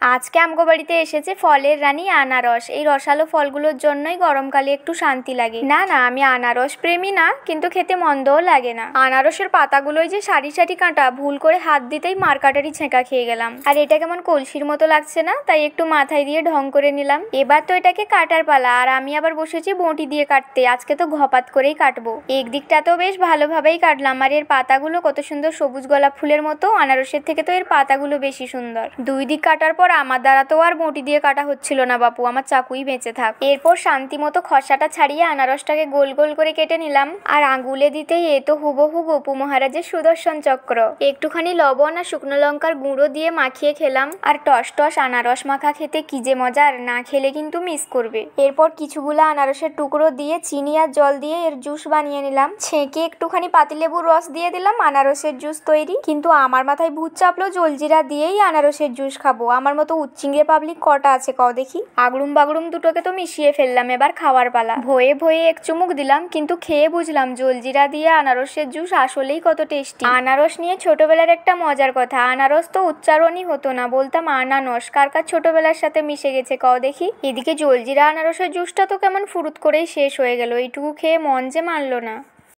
আজকে আমগো বাড়িতে এসেছে ফলের রানী আনারস। এই রসালো ফলগুলোর জন্যই গরমকালে একটু শান্তি লাগে। না না, আমি আনারস প্রেমী না, কিন্তু খেতে মন্দও লাগে না। আনারসের পাতাগুলোই যে সারি সারি কাঁটা, ভুল করে হাত দিতেই মারকাটারি ছেঁকা খেয়ে গেলাম। আর এটা কেমন কলসির মতো লাগছে না, তাই একটু মাথায় দিয়ে ঢং করে নিলাম। এবার তো এটাকে কাটার পালা, আর আমি আবার বসেছি বঁটি দিয়ে কাটতে। আজকে তো ঘপাত করেই কাটবো। একদিকটাতেও বেশ ভালোভাবেই কাটলাম। আর এর পাতাগুলো কত সুন্দর সবুজ গোলাপ ফুলের মতো। আনারসের থেকে তো এর পাতাগুলো বেশি সুন্দর। দুই দিক কাটার পর আমার দ্বারা তো আর বঁটি দিয়ে কাটা হচ্ছিল না বাপু, আমার চাকুই বেঁচে থাক। এরপর শান্তি মতো খসাটা ছাড়িয়ে আনারসটাকে গোল গোল করে কেটে নিলাম। আর আঙ্গুলে দিতেই এ তো হুবহু গোপু মহারাজের সুদর্শন চক্র। একটুখানি লবণ আর শুকনো লঙ্কার গুঁড়ো দিয়ে মাখিয়ে খেলাম। আর টস টস আনারস মাখা খেতে কি যে মজার, না খেলে কিন্তু মিস করবে। এরপর কিছুগুলা আনারসের টুকরো দিয়ে চিনি আর জল দিয়ে এর জুস বানিয়ে নিলাম। ছেঁকে একটুখানি পাতিলেবুর রস দিয়ে দিলাম, আনারসের জুস তৈরি। কিন্তু আমার মাথায় ভূত চাপলো জলজিরা দিয়েই আনারসের জুস খাবো। আমার মতো উচ্চিংড়ে পাবলিক কটা আছে কও দেখি। আগড়ুম বাগড়ুম দুটোকে তো মিশিয়ে ফেললাম, এবার খাওয়ার পালা। ভয়ে ভয়ে এক চুমুক দিলাম, কিন্তু খেয়ে বুঝলাম জলজিরা দিয়ে আনারসের জুস আসলেই কত টেস্টি। আনারস নিয়ে ছোটবেলার একটা মজার কথা, আনারস তো উচ্চারণই হতো না, বলতাম আনানস। কার কার ছোটবেলার সাথে মিশে গেছে কও দেখি। এদিকে জলজিরা আনারসের জুসটা তো কেমন ফুরুত করেই শেষ হয়ে গেল। এইটুকু খেয়ে মন যে মানলো না।